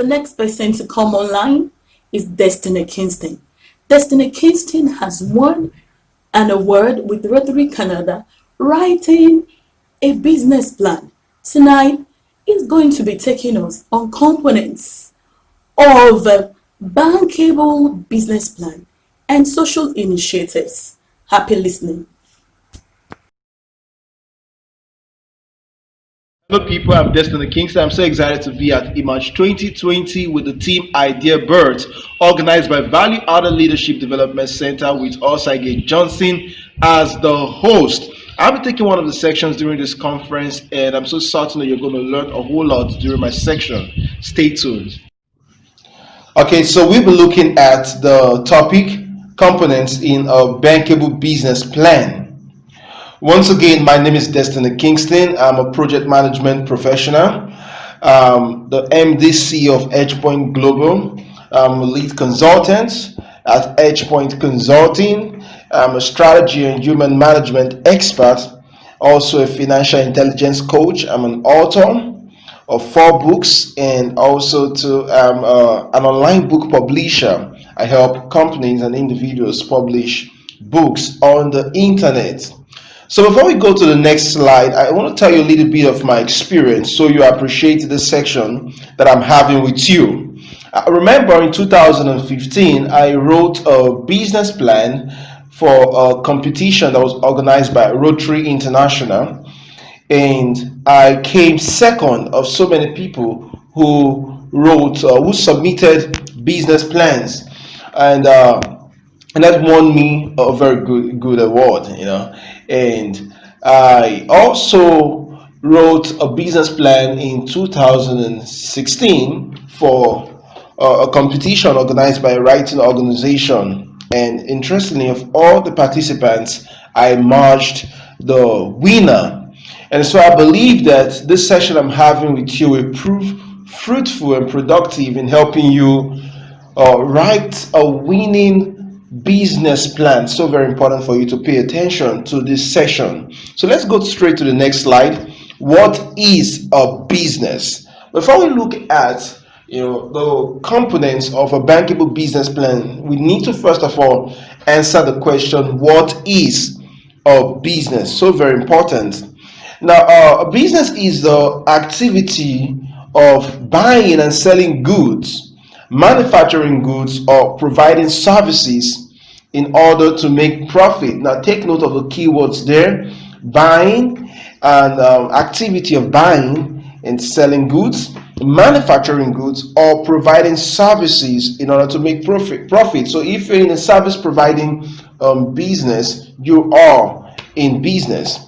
The next person to come online is Destiny Kingston. Destiny Kingston has won an award with Rotary Canada writing a business plan. Tonight, he's going to be taking us on components of bankable business plan and social initiatives. Happy listening. Hello, people. I'm Destiny Kingston. I'm so excited to be at EMERGE2020 with the team Idea Birds, organized by Value Added Leadership Development Center with Osage Johnson as the host. I'll be taking one of the sections during this conference, and I'm so certain that you're going to learn a whole lot during my section. Stay tuned. Okay, so we'll be looking at the topic components in a bankable business plan. Once again, my name is Destiny Kingston. I'm a project management professional, the MD of EdgePoint Global. I'm a lead consultant at EdgePoint Consulting. I'm a strategy and human management expert, also a financial intelligence coach. I'm an author of 4 books and also an online book publisher. I help companies and individuals publish books on the internet. So before we go to the next slide, I want to tell you a little bit of my experience so you appreciate this section that I'm having with you. I remember in 2015, I wrote a business plan for a competition that was organized by Rotary International, and I came second of so many people who submitted business plans, and that won me a very good award, And I also wrote a business plan in 2016 for a competition organized by a writing organization. And interestingly, of all the participants, I emerged the winner. And so I believe that this session I'm having with you will prove fruitful and productive in helping you write a winning business plan. So very important for you to pay attention to this session. So let's go straight to the next slide. What is a business? Before we look at the components of a bankable business plan, we need to first of all answer the question, what is a business? So very important. Now, a business is the activity of buying and selling goods, manufacturing goods, or providing services in order to make profit. Now, take note of the keywords there: buying and activity of buying and selling goods, manufacturing goods, or providing services in order to make profit. So, if you're in a service providing business, you are in business.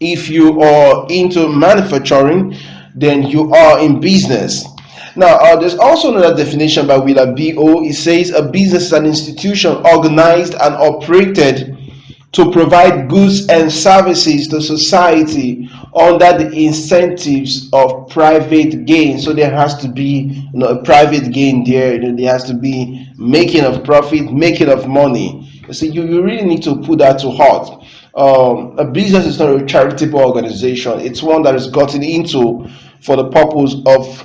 If you are into manufacturing, then you are in business. Now, there's also another definition by Willard B.O. It says a business is an institution organized and operated to provide goods and services to society under the incentives of private gain. So there has to be a private gain there. There has to be making of profit, making of money. So you really need to put that to heart. A business is not a charitable organization. It's one that is gotten into for the purpose of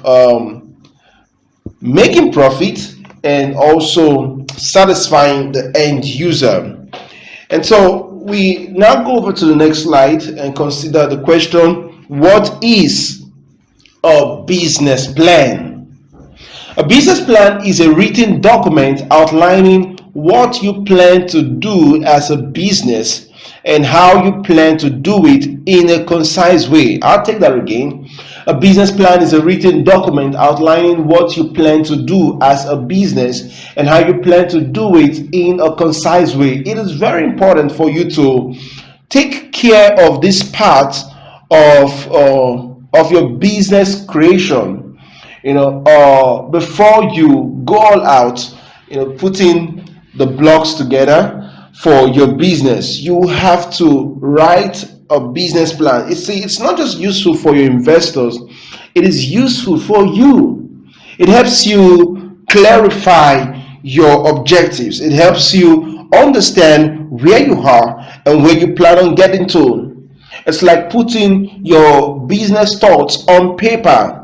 making profit and also satisfying the end user. And so we now go over to the next slide and consider the question, what is a business plan? A business plan is a written document outlining what you plan to do as a business and how you plan to do it in a concise way. I'll take that again. A business plan is a written document outlining what you plan to do as a business and how you plan to do it in a concise way. It is very important for you to take care of this part of your business creation. Before you go all out, putting the blocks together for your business, you have to write a business plan. It's not just useful for your investors, it is useful for you. It helps you clarify your objectives. It helps you understand where you are and where you plan on getting to. It's like putting your business thoughts on paper.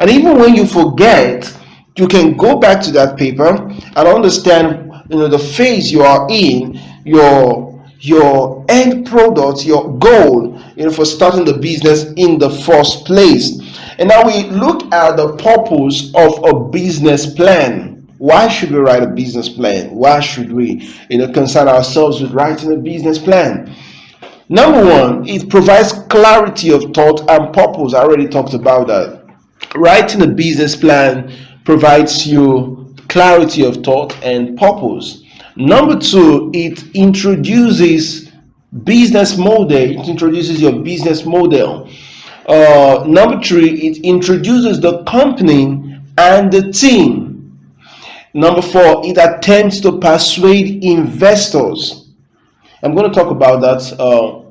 And even when you forget, you can go back to that paper and understand, the phase you are in, your end product, your goal, for starting the business in the first place. And now we look at the purpose of a business plan. Why should we write a business plan? Why should we, concern ourselves with writing a business plan? Number one, it provides clarity of thought and purpose. I already talked about that. Writing a business plan provides you clarity of thought and purpose. Number two, it introduces business model. It introduces your business model. Number three, it introduces the company and the team. Number four, it attempts to persuade investors. I'm going to talk about that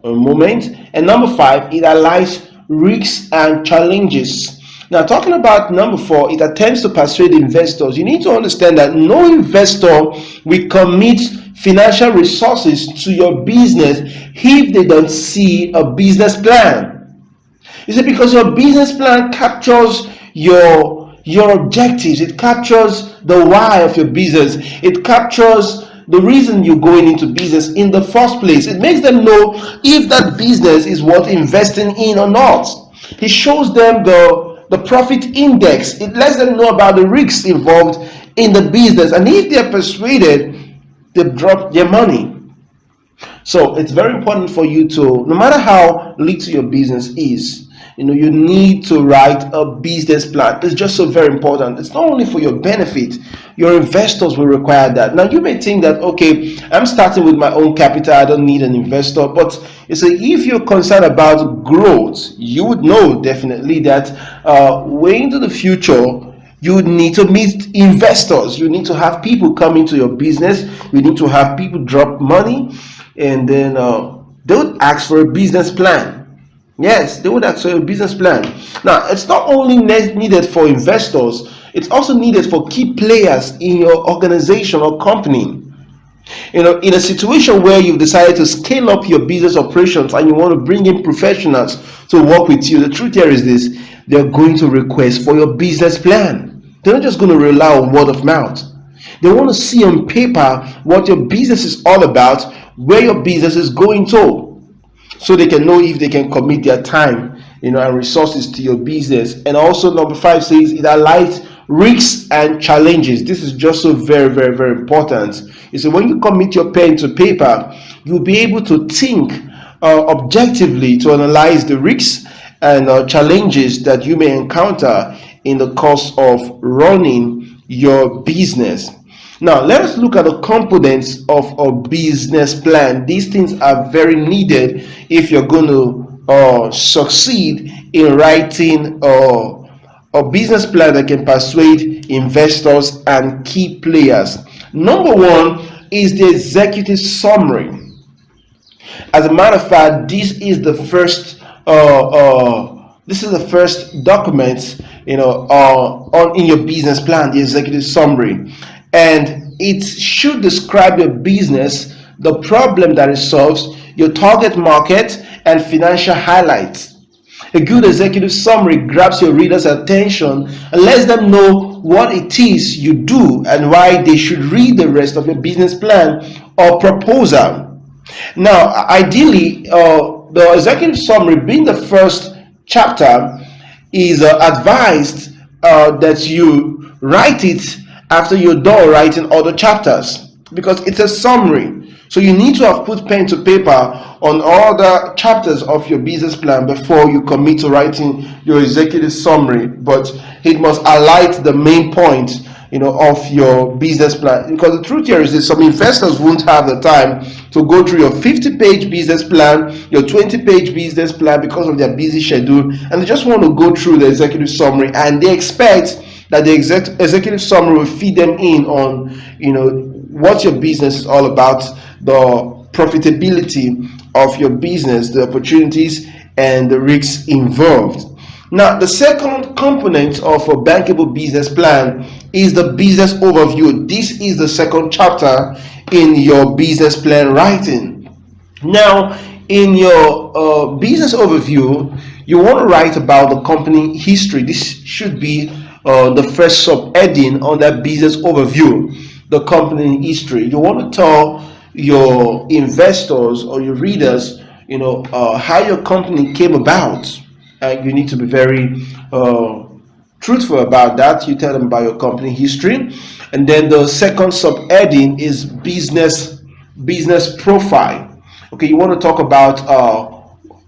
in a moment. And number five, it highlights risks and challenges. Now, talking about number four, it attempts to persuade investors. You need to understand that no investor will commit financial resources to your business if they don't see a business plan. You see, because your business plan captures your objectives, it captures the why of your business, it captures the reason you're going into business in the first place. It makes them know if that business is worth investing in or not. It shows them the profit index. It lets them know about the risks involved in the business, and if they're persuaded, they drop their money. So it's very important for you to, no matter how little your business is, you need to write a business plan. It's just so very important. It's not only for your benefit, your investors will require that. Now you may think that, okay, I'm starting with my own capital, I don't need an investor. But you see, if you're concerned about growth, you would know definitely that way into the future, you need to meet investors. You need to have people come into your business. You need to have people drop money, and then they would ask for a business plan. Yes, they would ask for a business plan. Now, it's not only needed for investors, it's also needed for key players in your organization or company. In a situation where you've decided to scale up your business operations and you want to bring in professionals to work with you, the truth here is this: they're going to request for your business plan. They're not just going to rely on word of mouth. They want to see on paper what your business is all about, where your business is going to, so they can know if they can commit their time, and resources to your business. And also, number five says it highlights risks and challenges. This is just so very, very, very important. You see, when you commit your pen to paper, you'll be able to think objectively to analyze the risks and challenges that you may encounter in the course of running your business. Now, let us look at the components of a business plan. These things are very needed if you're going to succeed in writing a business plan that can persuade investors and key players. Number one is the executive summary. As a matter of fact, this is the first document on in your business plan, the executive summary. And it should describe your business, the problem that it solves, your target market, and financial highlights. A good executive summary grabs your reader's attention and lets them know what it is you do and why they should read the rest of your business plan or proposal. Now, ideally, the executive summary, being the first chapter, is advised that you write it after you're done writing other chapters, because it's a summary. So you need to have put pen to paper on all the chapters of your business plan before you commit to writing your executive summary. But it must highlight the main point, of your business plan. Because the truth here is that some investors won't have the time to go through your 50-page business plan, your 20-page business plan, because of their busy schedule, and they just want to go through the executive summary, and they expect that the executive summary will feed them in on, what your business is all about, the profitability of your business, the opportunities and the risks involved. Now, the second component of a bankable business plan is the business overview. This is the second chapter in your business plan writing. Now, in your business overview, You want to write about the company history. This should be the first subheading on that business overview, the company history. You want to tell your investors or your readers, how your company came about. You need to be very truthful about that. You tell them about your company history, and then the second subheading is business profile. Okay, you want to talk about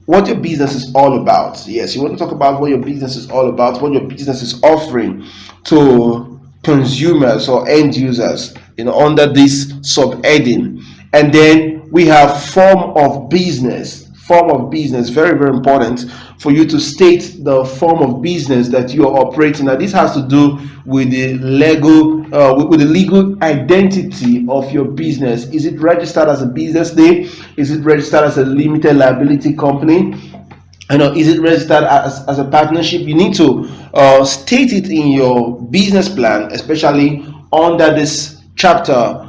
what your business is all about. Yes, you want to talk about what your business is all about, what your business is offering to consumers or end users, under this subheading. And then we have form of business. Form of business, very, very important for you to state the form of business that you are operating. Now, this has to do with the legal identity of your business. Is it registered as a business name? Is it registered as a limited liability company? Is it registered as a partnership? You need to state it in your business plan, especially under this chapter,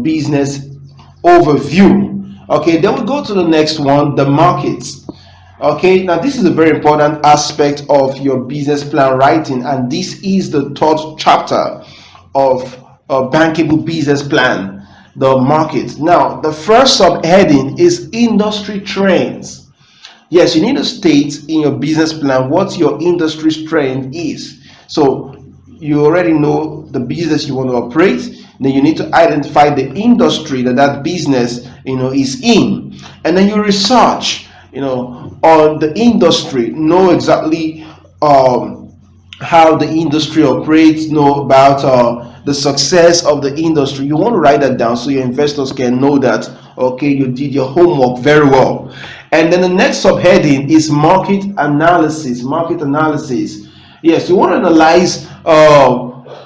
business overview. Okay, then we go to the next one, the markets. Okay, now this is a very important aspect of your business plan writing, and this is the third chapter of a bankable business plan, the market. Now, the first subheading is industry trends. Yes, you need to state in your business plan what your industry trend is. So you already know the business you want to operate. Then you need to identify the industry that business is in, and then you research on the industry, know exactly how the industry operates, know about the success of the industry. You want to write that down so your investors can know that, okay, you did your homework very well. And then the next subheading is market analysis. Market analysis. Yes, you want to analyze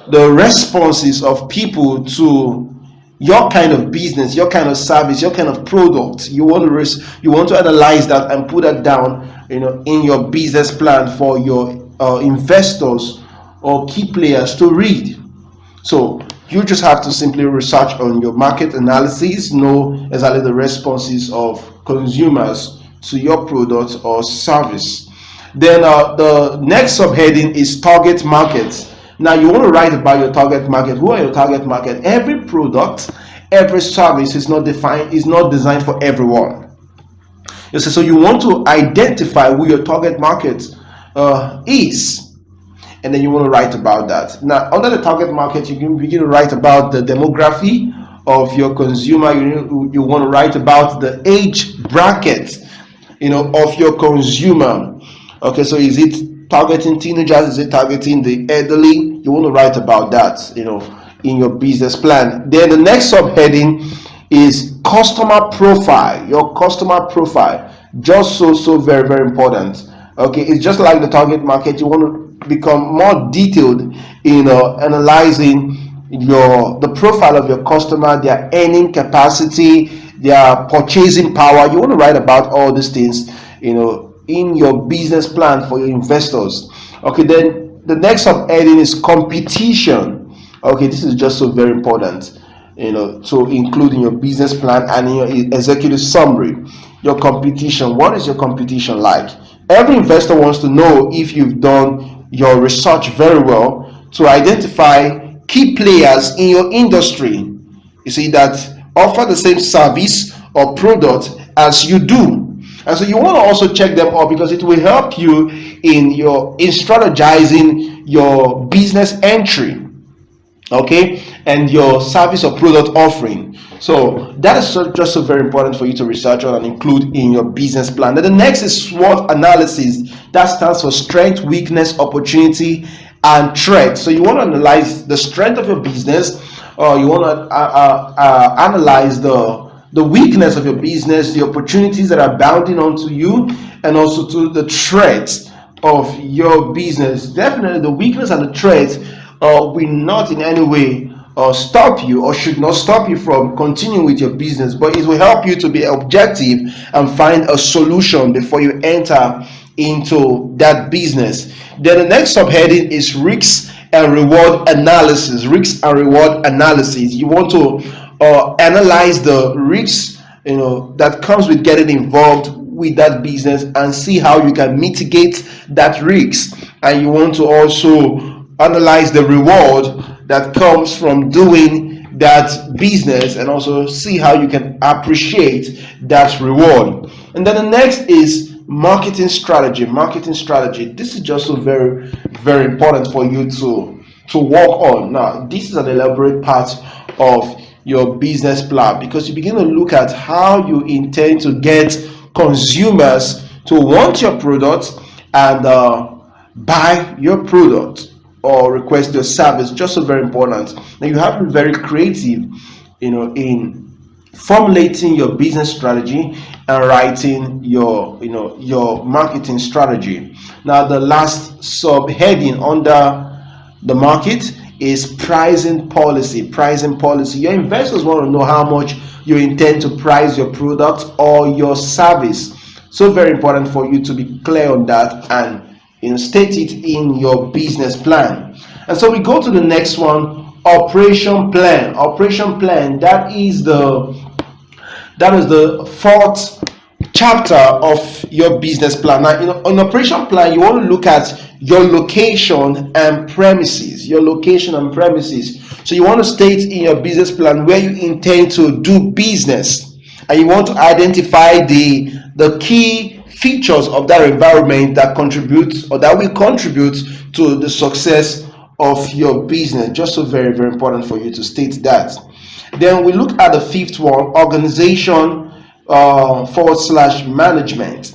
the responses of people to your kind of business, your kind of service, your kind of product. You want to analyze that and put that down, in your business plan for your investors or key players to read. So you just have to simply research on your market analysis, know exactly the responses of consumers to your product or service. Then the next subheading is target markets. Now you want to write about your target market. Who are your target market? Every product, every service is not designed for everyone. So you want to identify who your target market is, and then you want to write about that. Now, under the target market, you can begin to write about the demography of your consumer. You want to write about the age bracket, of your consumer. Okay, so is it targeting teenagers? Is it targeting the elderly? You want to write about that, in your business plan. Then the next subheading is customer profile. Your customer profile, just so very, very important. Okay, it's just like the target market. You want to become more detailed in analyzing the profile of your customer, their earning capacity, their purchasing power. You want to write about all these things, in your business plan for your investors. Okay, then the next subheading is competition. Okay, this is just so very important, to include in your business plan and in your executive summary. Your competition. What is your competition like? Every investor wants to know if you've done your research very well to identify key players in your industry. You see, that offer the same service or product as you do. And so you want to also check them out, because it will help you in strategizing your business entry, okay, and your service or product offering. So that is just so very important for you to research on and include in your business plan. Then the next is SWOT analysis. That stands for strength, weakness, opportunity, and threat. So you want to analyze the strength of your business. You want to analyze the weakness of your business, the opportunities that are bounding onto you, and also to the threats of your business. Definitely the weakness and the threats will not in any way stop you, or should not stop you from continuing with your business, but it will help you to be objective and find a solution before you enter into that business. Then the next subheading is risks and reward analysis. Risks and reward analysis. You want to analyze the risks, that comes with getting involved with that business and see how you can mitigate that risk. And you want to also analyze the reward that comes from doing that business and also see how you can appreciate that reward. And then the next is marketing strategy. Marketing strategy. This is just so very, very important for you to work on. Now, this is an elaborate part of your business plan because you begin to look at how you intend to get consumers to want your product and buy your product or request your service. Just so very important. Now you have to be very creative, in formulating your business strategy and writing your marketing strategy. Now the last subheading under the market is pricing policy. Pricing policy. Your investors want to know how much you intend to price your product or your service. So very important for you to be clear on that and state it in your business plan. And so we go to the next one, operation plan. Operation plan, that is the fourth chapter of your business plan. Now, in operation plan, you want to look at your location and premises. Your location and premises. So you want to state in your business plan where you intend to do business, and you want to identify the key features of that environment that contribute or that will contribute to the success of your business. Just so very, very important for you to state that. Then we look at the fifth one, organization / management.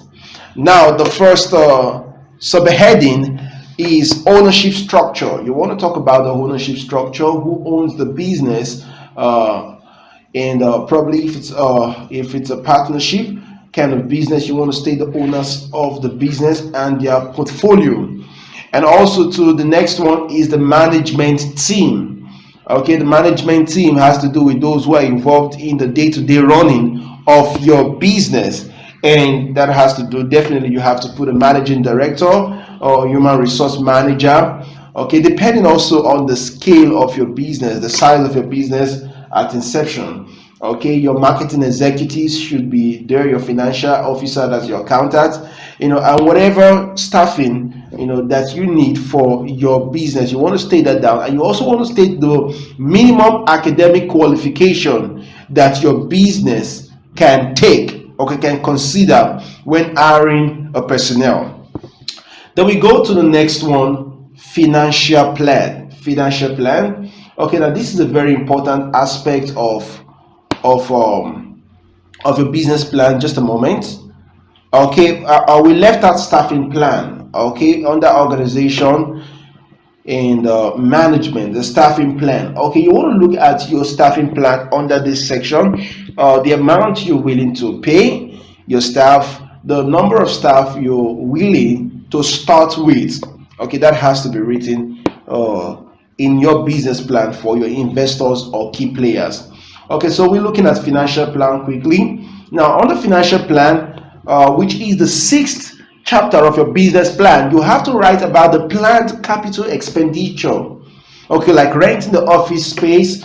Now the first subheading is ownership structure. You want to talk about the ownership structure, who owns the business, and probably if it's a partnership kind of business, you want to state the owners of the business and their portfolio. And also to the next one is the management team. Okay, the management team has to do with those who are involved in the day-to-day running of your business, and that has to do, definitely you have to put a managing director or human resource manager. Okay, depending also on the scale of your business, the size of your business at inception. Okay, your marketing executives should be there, your financial officer, that's your accountant, and whatever staffing that you need for your business, you want to state that down. And you also want to state the minimum academic qualification that your business can take, okay, can consider when hiring a personnel. Then we go to the next one, financial plan. Financial plan. Okay, now this is a very important aspect of your business plan. Just a moment. Okay, we left out staffing plan. Okay, under organization and management, the staffing plan. Okay, you want to look at your staffing plan under this section, the amount you're willing to pay your staff, the number of staff you're willing to start with. Okay, that has to be written in your business plan for your investors or key players. Okay, so we're looking at financial plan quickly. Now, on the financial plan, which is the sixth chapter of your business plan, you have to write about the planned capital expenditure. Okay, like renting the office space,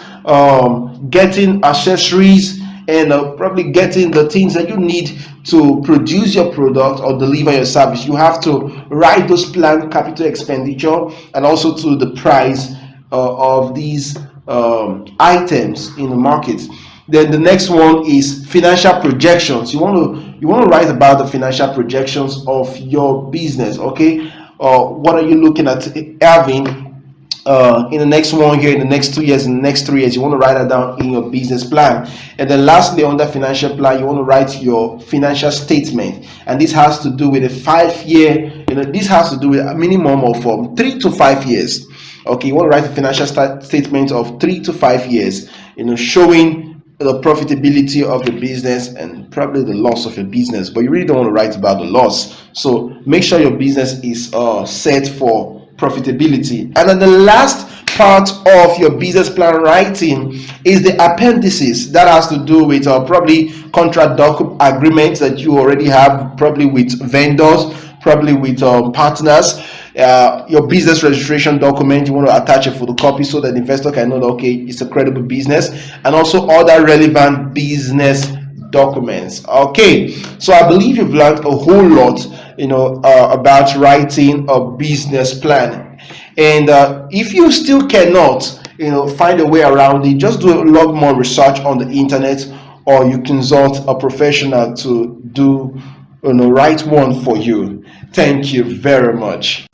getting accessories, and probably getting the things that you need to produce your product or deliver your service. You have to write those planned capital expenditure and also to the price of these items in the market. Then the next one is financial projections. You want to write about the financial projections of your business. Okay, what are you looking at having in the next 1 year, in the next 2 years, in the next 3 years? You want to write that down in your business plan. And then lastly, on the financial plan, you want to write your financial statement, and this has to do with a 5-year. This has to do with a minimum of 3 to 5 years. Okay, you want to write a financial statement of 3 to 5 years, showing the profitability of the business and probably the loss of your business, but you really don't want to write about the loss. So make sure your business is set for profitability. And then the last part of your business plan writing is the appendices. That has to do with probably contract agreements that you already have, probably with vendors, probably with partners. Your business registration document, you want to attach a photocopy so that the investor can know that, okay, it's a credible business, and also other relevant business documents. Okay, so I believe you've learned a whole lot, about writing a business plan. And if you still cannot, find a way around it, just do a lot more research on the internet, or you consult a professional to do, write one for you. Thank you very much.